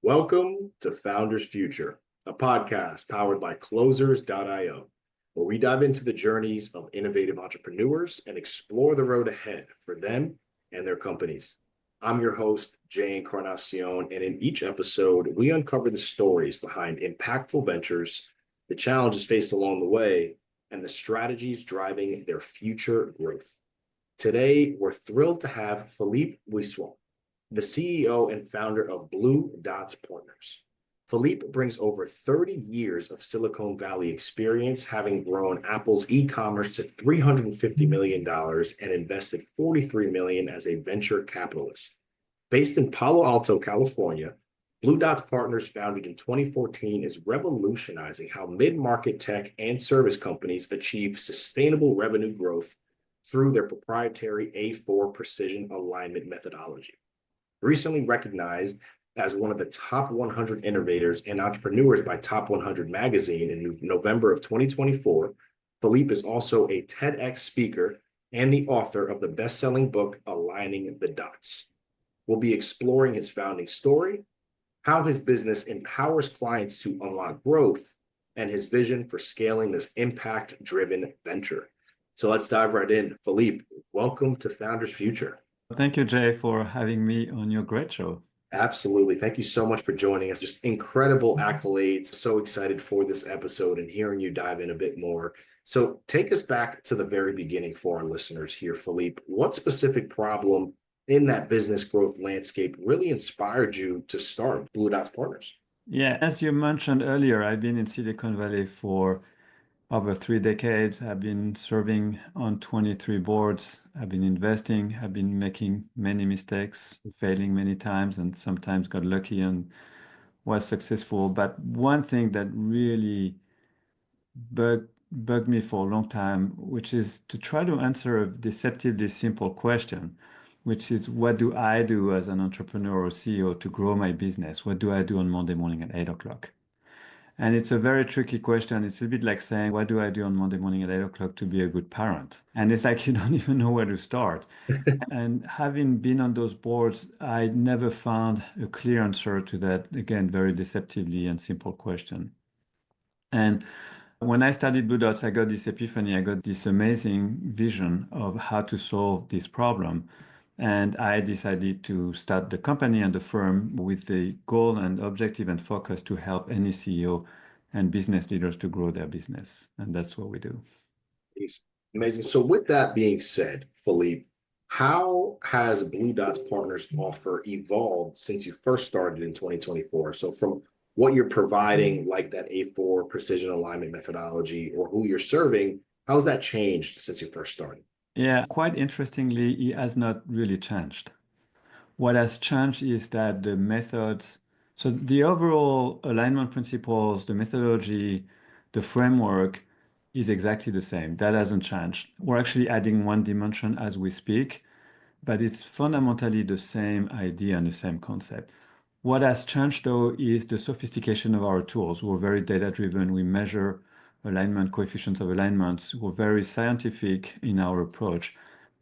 Welcome to Founders Future, a podcast powered by closers.io, where we dive into the journeys of innovative entrepreneurs and explore the road ahead for them and their companies. I'm your host, Jay Encarnacion, and in each episode, we uncover the stories behind impactful ventures, the challenges faced along the way, and the strategies driving their future growth. Today, we're thrilled to have Philippe Bouissou, the CEO and founder of Blue Dots Partners. Philippe brings over 30 years of Silicon Valley experience, having grown Apple's e-commerce to $350 million and invested $43 million as a venture capitalist. Based in Palo Alto, California, Blue Dots Partners, founded in 2014, is revolutionizing how mid-market tech and service companies achieve sustainable revenue growth through their proprietary A4 precision alignment methodology. Recently recognized as one of the top 100 innovators and entrepreneurs by Top 100 magazine in November of 2024, Philippe is also a TEDx speaker and the author of the best-selling book, Aligning the Dots. We'll be exploring his founding story, how his business empowers clients to unlock growth, and his vision for scaling this impact-driven venture. So let's dive right in. Philippe, welcome to Founders Future. Thank you, Jay, for having me on your great show. Absolutely. Thank you so much for joining us. Just incredible accolades. So excited for this episode and hearing you dive in a bit more. So take us back to the very beginning for our listeners here, Philippe. What specific problem in that business growth landscape really inspired you to start Blue Dots Partners? Yeah, as you mentioned earlier, I've been in Silicon Valley for over 3 decades. I've been serving on 23 boards. I've been investing. I've been making many mistakes, failing many times, and sometimes got lucky and was successful. But one thing that really bugged me for a long time, which is to try to answer a deceptively simple question, which is, what do I do as an entrepreneur or CEO to grow my business? What do I do on Monday morning at 8 o'clock? And it's a very tricky question. It's a bit like saying, what do I do on Monday morning at 8 o'clock to be a good parent? And it's like you don't even know where to start. And having been on those boards, I never found a clear answer to that, again, very deceptively and simple question. And when I studied Blue Dots, I got this epiphany. I got this amazing vision of how to solve this problem. And I decided to start the company and the firm with the goal and objective and focus to help any CEO and business leaders to grow their business. And that's what we do. Amazing. So with that being said, Philippe, how has Blue Dots Partners offer evolved since you first started in 2024? So from what you're providing, like that A4 precision alignment methodology, or who you're serving, how's that changed since you first started? Yeah, quite interestingly, it has not really changed. What has changed is that the methods, so the overall alignment principles, the methodology, the framework is exactly the same. That hasn't changed. We're actually adding one dimension as we speak, but it's fundamentally the same idea and the same concept. What has changed, though, is the sophistication of our tools. We're very data-driven. We measure alignment, coefficients of alignments. We're very scientific in our approach.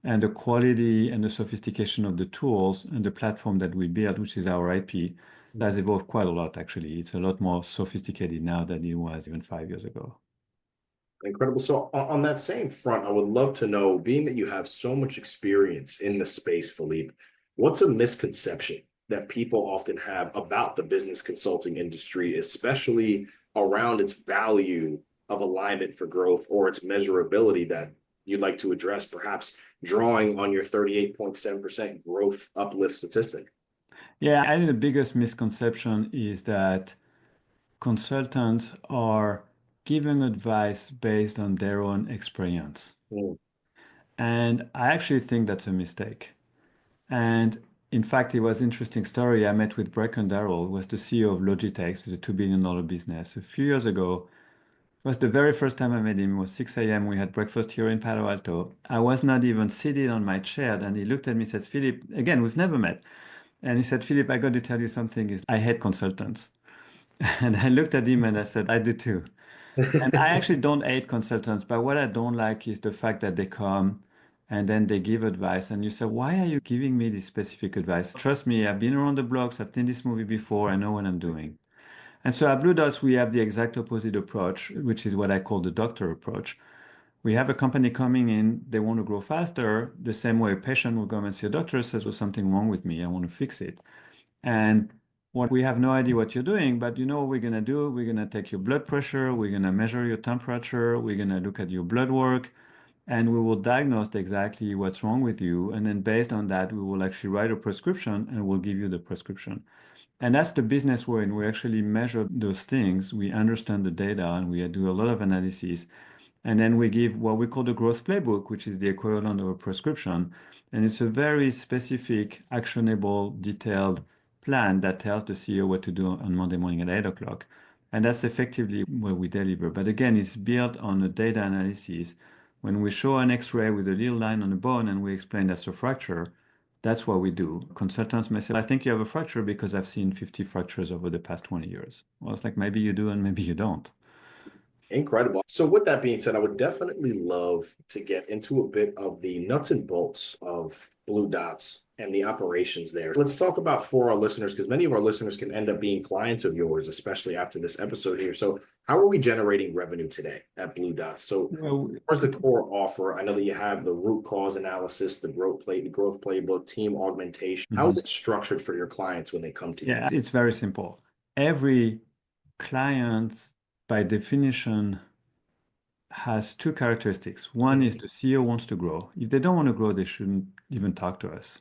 And the quality and the sophistication of the tools and the platform that we build, which is our IP, has evolved quite a lot, actually. It's a lot more sophisticated now than it was even 5 years ago. Incredible. So on that same front, I would love to know, being that you have so much experience in the space, Philippe, what's a misconception that people often have about the business consulting industry, especially around its value of alignment for growth or its measurability, that you'd like to address, perhaps drawing on your 38.7% growth uplift statistic? Yeah, I think the biggest misconception is that consultants are giving advice based on their own experience. Mm. And I actually think that's a mistake. And in fact, it was an interesting story. I met with Bracken Darrell, who was the CEO of Logitech. It's a $2 billion business. A few years ago, it was the very first time I met him. It was 6 a.m. We had breakfast here in Palo Alto. I was not even seated on my chair. And he looked at me and says, Philippe, again, we've never met. And he said, Philippe, I got to tell you something. I hate consultants. And I looked at him and I said, I do too. And I actually don't hate consultants, but what I don't like is the fact that they come and then they give advice, and you say, why are you giving me this specific advice? Trust me, I've been around the blocks, I've seen this movie before, I know what I'm doing. And so at Blue Dots, we have the exact opposite approach, which is what I call the doctor approach. We have a company coming in, they want to grow faster, the same way a patient will come and see a doctor, says, there's something wrong with me, I want to fix it. And what we have no idea what you're doing, but you know what we're going to do? We're going to take your blood pressure, we're going to measure your temperature, we're going to look at your blood work, and we will diagnose exactly what's wrong with you. And then based on that, we will actually write a prescription and we'll give you the prescription. And that's the business we're in. We actually measure those things. We understand the data and we do a lot of analysis. And then we give what we call the growth playbook, which is the equivalent of a prescription. And it's a very specific, actionable, detailed plan that tells the CEO what to do on Monday morning at 8 o'clock. And that's effectively what we deliver. But again, it's built on a data analysis. When we show an X-ray with a little line on the bone and we explain that's a fracture, that's what we do. Consultants may say, I think you have a fracture because I've seen 50 fractures over the past 20 years. Well, it's like maybe you do and maybe you don't. Incredible. So with that being said, I would definitely love to get into a bit of the nuts and bolts of Blue Dots and the operations there. Let's talk about for our listeners, because many of our listeners can end up being clients of yours, especially after this episode here. So how are we generating revenue today at Blue Dots? So Well, where's the core offer? I know that you have the root cause analysis, the growth playbook, team augmentation. How is mhm. it structured for your clients when they come to you? Yeah, it's very simple. Every client, by definition, has two characteristics. One is Mhm. the CEO wants to grow. If they don't want to grow, they shouldn't even talk to us.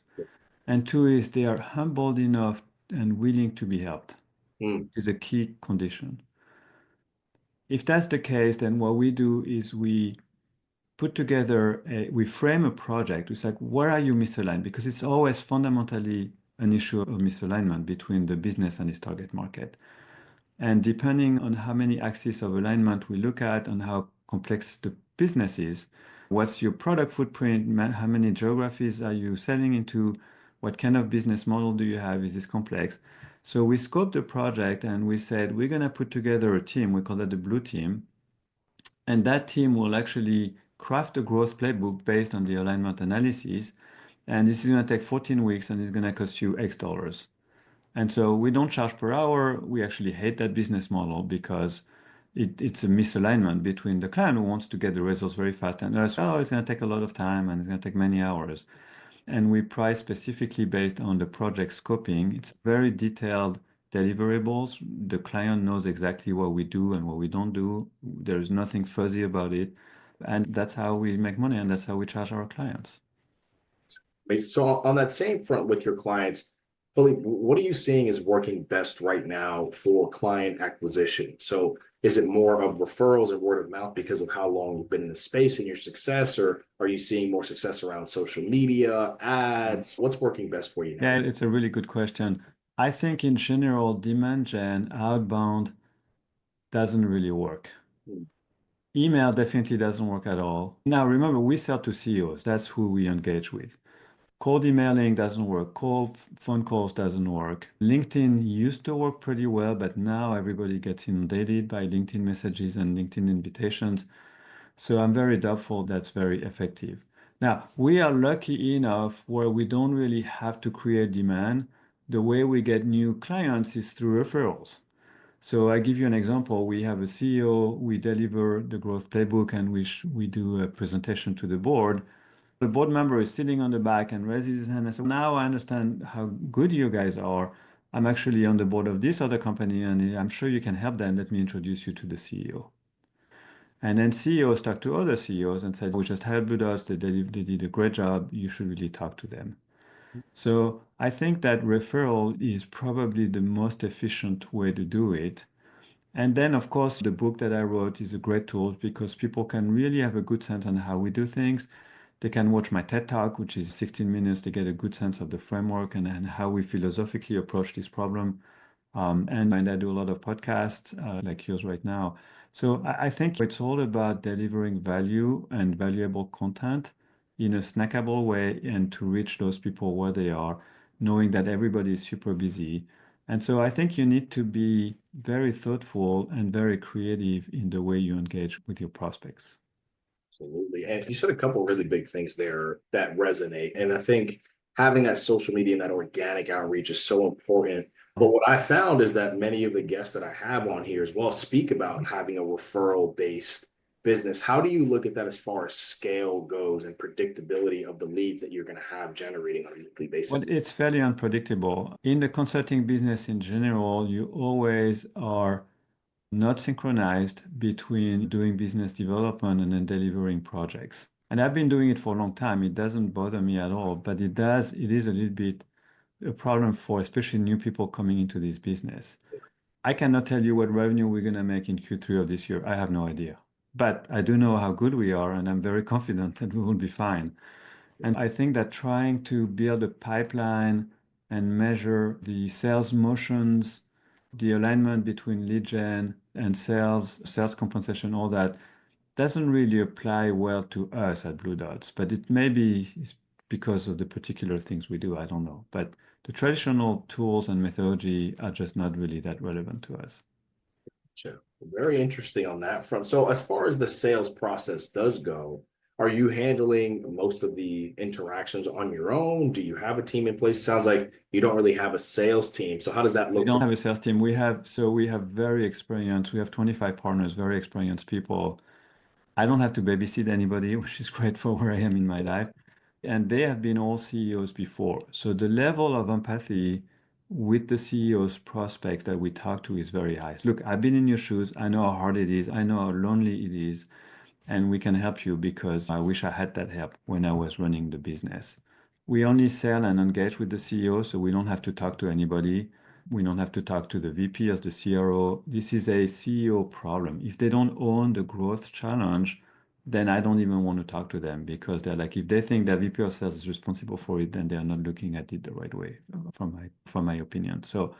And two is they are humbled enough and willing to be helped. Mm, Is a key condition. If that's the case, then what we do is we frame a project. It's like, where are you misaligned? Because it's always fundamentally an issue of misalignment between the business and its target market. And depending on how many axes of alignment we look at and how complex the business is, what's your product footprint, how many geographies are you selling into, what kind of business model do you have, is this complex? So we scoped the project and we said, we're going to put together a team, we call that the blue team, and that team will actually craft a growth playbook based on the alignment analysis. And this is going to take 14 weeks and it's going to cost you X dollars. And so we don't charge per hour. We actually hate that business model because it's a misalignment between the client who wants to get the results very fast and us, oh, it's going to take a lot of time and it's going to take many hours. And we price specifically based on the project scoping. It's very detailed deliverables. The client knows exactly what we do and what we don't do. There's nothing fuzzy about it. And that's how we make money and that's how we charge our clients. So on that same front with your clients, Philippe, what are you seeing is working best right now for client acquisition? So is it more of referrals and word of mouth because of how long you've been in the space and your success, or are you seeing more success around social media, ads? What's working best for you now? Yeah, it's a really good question. I think in general, demand gen outbound doesn't really work. Hmm. Email definitely doesn't work at all. Now, remember, we sell to CEOs. That's who we engage with. Cold emailing doesn't work. Cold phone calls doesn't work. LinkedIn used to work pretty well, but now everybody gets inundated by LinkedIn messages and LinkedIn invitations. So I'm very doubtful that's very effective. Now, we are lucky enough where we don't really have to create demand. The way we get new clients is through referrals. So I give you an example. We have a CEO, we deliver the growth playbook, and we do a presentation to the board. The board member is sitting on the back and raises his hand and says, now I understand how good you guys are. I'm actually on the board of this other company, and I'm sure you can help them. Let me introduce you to the CEO. And then CEOs talk to other CEOs and said, we just helped with us. They did a great job. You should really talk to them. So I think that referral is probably the most efficient way to do it. And then, of course, the book that I wrote is a great tool because people can really have a good sense on how we do things. They can watch my TED Talk, which is 16 minutes to get a good sense of the framework and how we philosophically approach this problem. And I do a lot of podcasts like yours right now. So I think it's all about delivering value and valuable content in a snackable way and to reach those people where they are, knowing that everybody is super busy. And so I think you need to be very thoughtful and very creative in the way you engage with your prospects. Absolutely. And you said a couple really big things there that resonate. And I think having that social media and that organic outreach is so important. But what I found is that many of the guests that I have on here as well speak about having a referral based business. How do you look at that as far as scale goes and predictability of the leads that you're going to have generating on a weekly basis? Well, it's fairly unpredictable. In the consulting business in general, you always are not synchronized between doing business development and then delivering projects. And I've been doing it for a long time. It doesn't bother me at all, but it is a little bit a problem for especially new people coming into this business. I cannot tell you what revenue we're going to make in Q3 of this year. I have no idea. But I do know how good we are, and I'm very confident that we will be fine. And I think that trying to build a pipeline and measure the sales motions, the alignment between lead gen and sales compensation, all that doesn't really apply well to us at Blue Dots, but it may be because of the particular things we do. I don't know. But the traditional tools and methodology are just not really that relevant to us. Sure. Very interesting on that front. So, as far as the sales process does go, are you handling most of the interactions on your own? Do you have a team in place? Sounds like you don't really have a sales team. So, how does that We look don't for? have a sales team. We have very experienced, we have 25 partners, very experienced people. I don't have to babysit anybody, which is great for where I am in my life. And they have been all CEOs before. So the level of empathy with the CEOs prospects that we talk to is very high. Look, I've been in your shoes. I know how hard it is. I know how lonely it is. And we can help you because I wish I had that help when I was running the business. We only sell and engage with the CEO, so we don't have to talk to anybody. We don't have to talk to the VP or the CRO. This is a CEO problem. If they don't own the growth challenge, then I don't even want to talk to them because they're like, if they think that VP of sales is responsible for it, then they're not looking at it the right way, from my opinion. So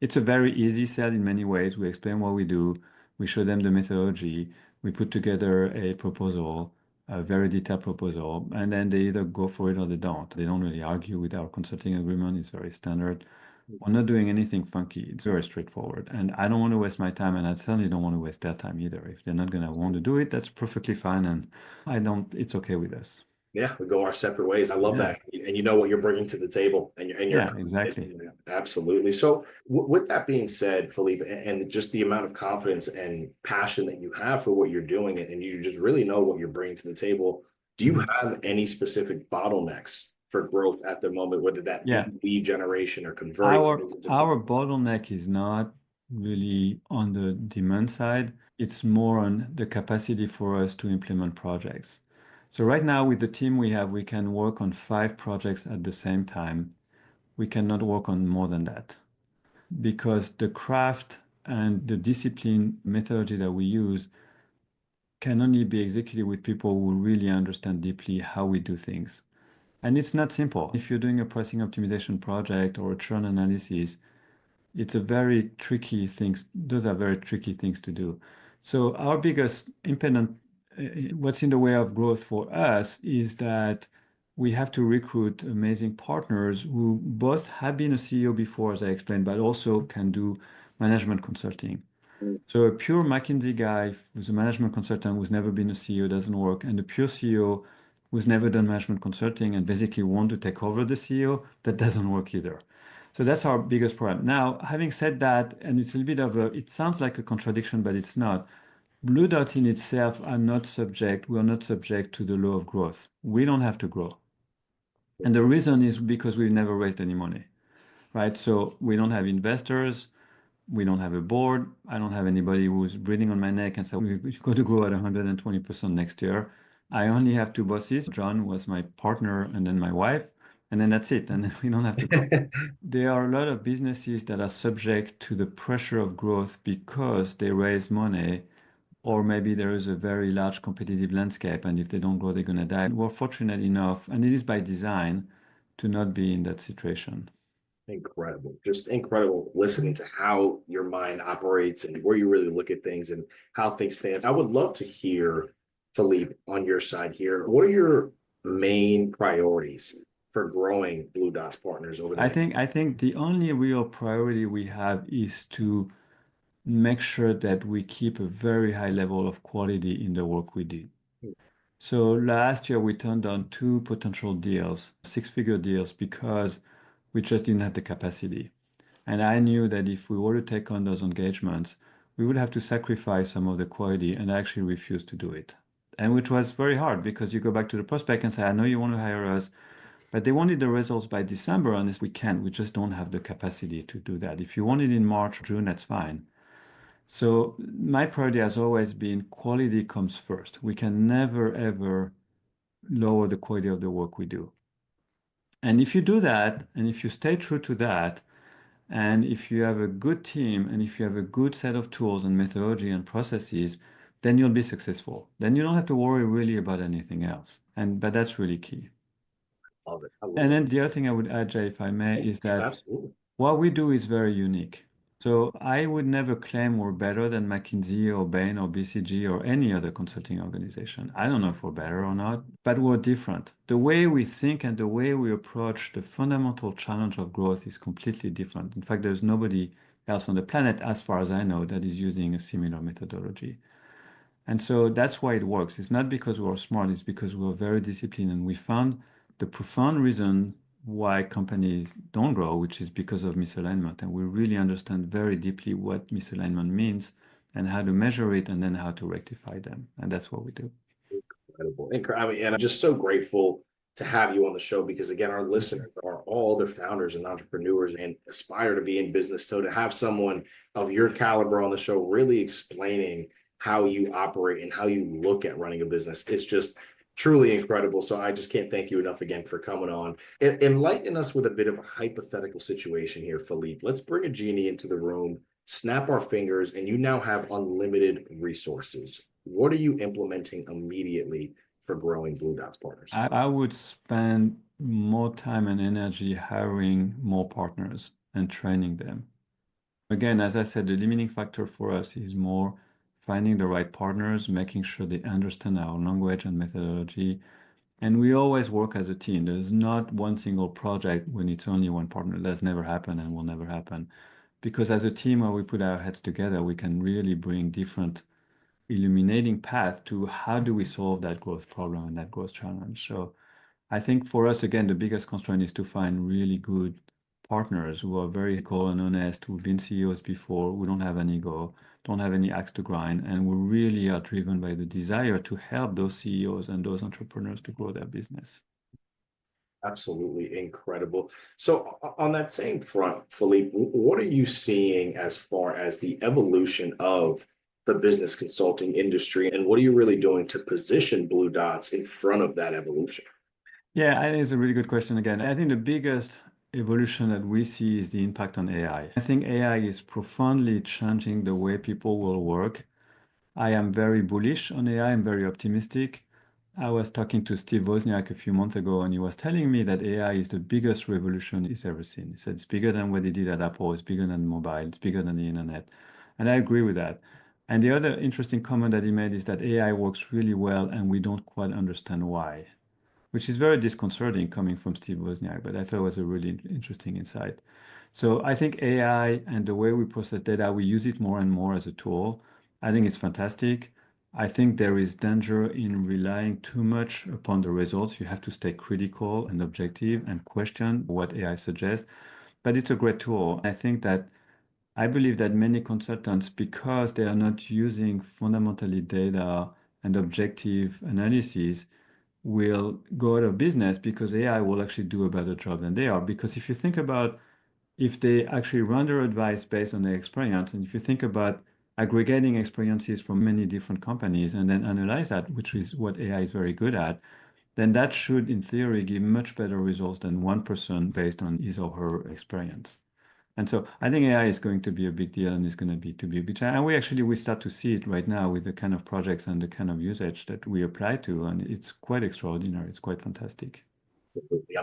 it's a very easy sell in many ways. We explain what we do, we show them the methodology, we put together a proposal, a very detailed proposal, and then they either go for it or they don't. They don't really argue with our consulting agreement. It's very standard. We're not doing anything funky. It's very straightforward. And I don't want to waste my time, and I certainly don't want to waste their time either. If they're not going to want to do it, that's perfectly fine. And it's okay with us. Yeah, we go our separate ways. I love Yeah. that, and you know what you're bringing to the table, and you're Yeah, confident exactly. in that. Absolutely. So, with that being said, Philippe, and just the amount of confidence and passion that you have for what you're doing, and you just really know what you're bringing to the table, do you Mhm. have any specific bottlenecks for growth at the moment, whether that be Yeah. lead generation or converting Our things into our bottleneck is not really on the demand side. It's more on the capacity for us to implement projects. So right now with the team we have, we can work on 5 projects at the same time. We cannot work on more than that because the craft and the discipline methodology that we use can only be executed with people who really understand deeply how we do things. And it's not simple. If you're doing a pricing optimization project or a churn analysis, it's a very tricky things. Those are very tricky things to do. So our biggest impediment, what's in the way of growth for us is that we have to recruit amazing partners who both have been a CEO before, as I explained, but also can do management consulting. So a pure McKinsey guy who's a management consultant who's never been a CEO doesn't work, and a pure CEO who's never done management consulting and basically want to take over the CEO, that doesn't work either. So that's our biggest problem. Now, having said that, and it's a little bit of a, it sounds like a contradiction, but it's not. Blue dots in itself are not subject, we are not subject to the law of growth. We don't have to grow. And the reason is because we've never raised any money, right? So we don't have investors, we don't have a board. I don't have anybody who's breathing on my neck and say, we've got to grow at 120% next year. I only have 2 bosses. John was my partner and then my wife, and then that's it. And then we don't have to grow. There are a lot of businesses that are subject to the pressure of growth because they raise money, or maybe there is a very large competitive landscape, and if they don't grow, they're going to die. We're fortunate enough, and it is by design, to not be in that situation. Incredible. Just incredible listening to how your mind operates and where you really look at things and how things stand. I would love to hear, Philippe, on your side here. What are your main priorities for growing Blue Dots Partners over the I next? think I think the only real priority we have is to make sure that we keep a very high level of quality in the work we do. So last year we turned down two potential deals, six-figure deals, because we just didn't have the capacity. And I knew that if we were to take on those engagements, we would have to sacrifice some of the quality, and I actually refused to do it. And which was very hard because you go back to the prospect and say, I know you want to hire us, but they wanted the results by December, and we can't. We just don't have the capacity to do that. If you want it in March, June, that's fine. So my priority has always been quality comes first. We can never, ever lower the quality of the work we do. And if you do that, and if you stay true to that, and if you have a good team, and if you have a good set of tools and methodology and processes, then you'll be successful. Then you don't have to worry really about anything else. But that's really key. Love it. I love And it. then the other thing I would add, Jay, if I may, is that Absolutely. what we do is very unique. So I would never claim we're better than McKinsey or Bain or BCG or any other consulting organization. I don't know if we're better or not, but we're different. The way we think and the way we approach the fundamental challenge of growth is completely different. In fact, there's nobody else on the planet, as far as I know, that is using a similar methodology. And so that's why it works. It's not because we're smart, it's because we're very disciplined. And we found the profound reason why companies don't grow, which is because of misalignment. And we really understand very deeply what misalignment means and how to measure it and then how to rectify them. And that's what we do. Incredible. I mean, and I'm just so grateful to have you on the show because, again, our listeners are all the founders and entrepreneurs and aspire to be in business. So to have someone of your caliber on the show really explaining how you operate and how you look at running a business is just truly incredible. So I just can't thank you enough again for coming on. Enlighten us with a bit of a hypothetical situation here, Philippe. Let's bring a genie into the room, snap our fingers, and you now have unlimited resources. What are you implementing immediately for growing Blue Dots partners? I would spend more time and energy hiring more partners and training them. Again, as I said, the limiting factor for us is more finding the right partners, making sure they understand our language and methodology. And we always work as a team. There's not one single project when it's only one partner. That's never happened and will never happen. Because as a team, where we put our heads together, we can really bring different illuminating path to how do we solve that growth problem and that growth challenge. So I think for us, again, the biggest constraint is to find really good partners who are very cool and honest, who've been CEOs before, who don't have an ego, don't have any axe to grind, and who really are driven by the desire to help those CEOs and those entrepreneurs to grow their business. Absolutely incredible. So, on that same front, Philippe, what are you seeing as far as the evolution of the business consulting industry, and what are you really doing to position Blue Dots in front of that evolution? Yeah, I think it's a really good question again. I think the biggest evolution that we see is the impact on AI. I think AI is profoundly changing the way people will work. I am very bullish on AI. I'm very optimistic. I was talking to Steve Wozniak a few months ago, and he was telling me that AI is the biggest revolution he's ever seen. He said it's bigger than what he did at Apple, it's bigger than mobile, it's bigger than the internet. And I agree with that. And the other interesting comment that he made is that AI works really well, and we don't quite understand why, which is very disconcerting coming from Steve Wozniak, but I thought it was a really interesting insight. So I think AI and the way we process data, we use it more and more as a tool. I think it's fantastic. I think there is danger in relying too much upon the results. You have to stay critical and objective and question what AI suggests, but it's a great tool. I think that I believe that many consultants, because they are not using fundamentally data and objective analysis, will go out of business because AI will actually do a better job than they are. Because if you think about if they actually run their advice based on their experience, and if you think about aggregating experiences from many different companies and then analyze that, which is what AI is very good at, then that should, in theory, give much better results than one person based on his or her experience. And so I think AI is going to be a big deal and is going to be a big challenge. And we start to see it right now with the kind of projects and the kind of usage that we apply to, and it's quite extraordinary. It's quite fantastic. Absolutely.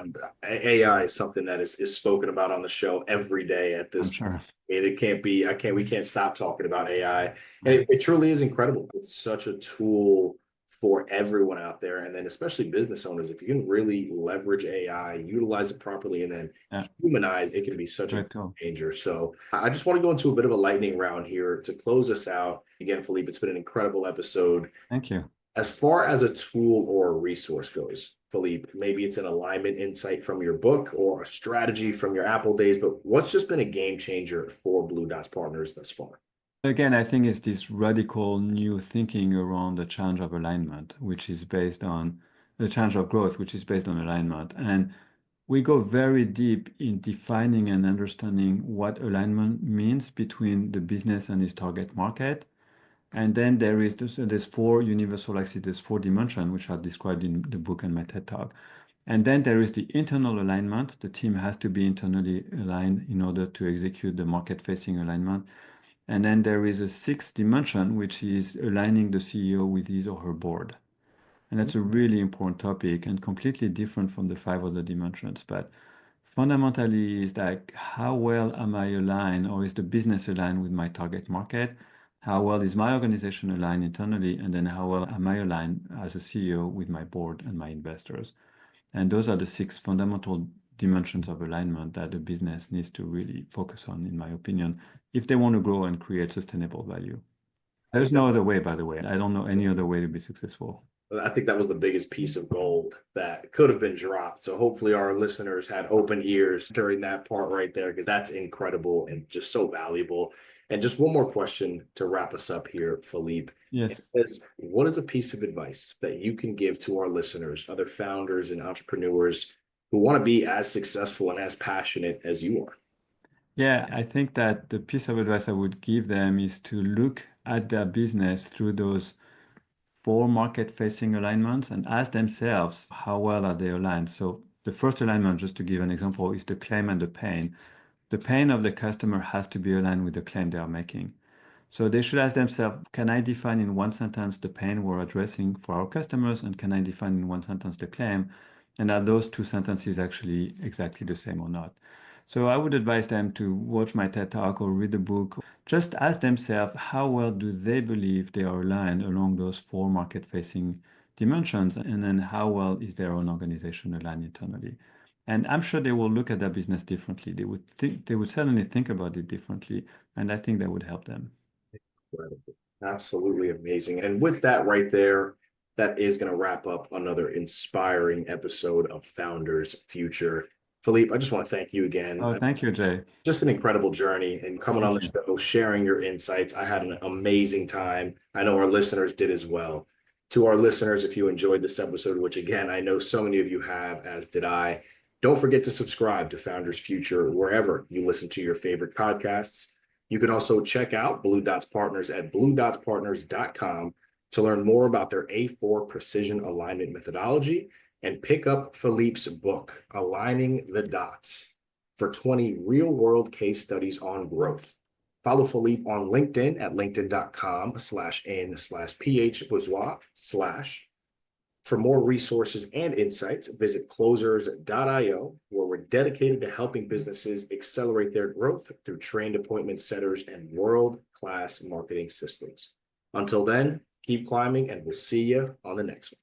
AI is something that is spoken about on the show every day at I'm this. sure. It can't be, we can't stop talking about AI. And Right. it truly is incredible. It's such a tool for everyone out there. And then especially business owners, if you can really leverage AI, utilize it properly, and then Yeah, humanize, it can be such a great tool. changer. So I just want to go into a bit of a lightning round here to close us out. Again, Philippe, it's been an incredible episode. Thank you. As far as a tool or a resource goes, Philippe, maybe it's an alignment insight from your book or a strategy from your Apple days, but what's just been a game changer for Blue Dots Partners thus far? Again, I think it's this radical new thinking around the challenge of alignment, which is based on the challenge of growth, which is based on alignment. And we go very deep in defining and understanding what alignment means between the business and its target market. And then there's four universal axes, there's four dimensions, which are described in the book and my TED Talk. And then there is the internal alignment. The team has to be internally aligned in order to execute the market-facing alignment. And then there is a sixth dimension, which is aligning the CEO with his or her board. And that's a really important topic and completely different from the five other dimensions. But fundamentally, is like how well am I aligned, or is the business aligned with my target market? How well is my organization aligned internally? And then how well am I aligned as a CEO with my board and my investors? And those are the six fundamental dimensions of alignment that a business needs to really focus on, in my opinion, if they want to grow and create sustainable value. I think There's that no other way, by the way. I don't know any other way to be successful. I think that was the biggest piece of gold that could have been dropped. So hopefully our listeners had open ears during that part right there, because that's incredible and just so valuable. And just one more question to wrap us up here, Philippe. Yes. What is a piece of advice that you can give to our listeners, other founders and entrepreneurs who want to be as successful and as passionate as you are? Yeah, I think that the piece of advice I would give them is to look at their business through those four market-facing alignments and ask themselves how well are they aligned. So the first alignment, just to give an example, is the claim and the pain. The pain of the customer has to be aligned with the claim they are making. So they should ask themselves, can I define in one sentence the pain we're addressing for our customers, and can I define in one sentence the claim? And are those two sentences actually exactly the same or not? So I would advise them to watch my TED Talk or read the book. Just ask themselves, how well do they believe they are aligned along those four market-facing dimensions? And then how well is their own organization aligned internally? And I'm sure they will look at their business differently. They would certainly think about it differently. And I think that would help them. Incredible. Absolutely amazing. And with that right there, that is going to wrap up another inspiring episode of Founders Future. Philippe, I just want to thank you again. Oh, thank you, Jay. Just an incredible journey and coming on Thank the you. show, sharing your insights. I had an amazing time. I know our listeners did as well. To our listeners, if you enjoyed this episode, which again, I know so many of you have, as did I, don't forget to subscribe to Founders Future wherever you listen to your favorite podcasts. You can also check out Blue Dots Partners at bluedotspartners.com to learn more about their A4 precision alignment methodology and pick up Philippe's book, Aligning the Dots, for 20 real-world case studies on growth. Follow Philippe on LinkedIn at linkedin.com/n/phbouissou/ For more resources and insights, visit closers.io, where we're dedicated to helping businesses accelerate their growth through trained appointment setters and world-class marketing systems. Until then, keep climbing, and we'll see you on the next one.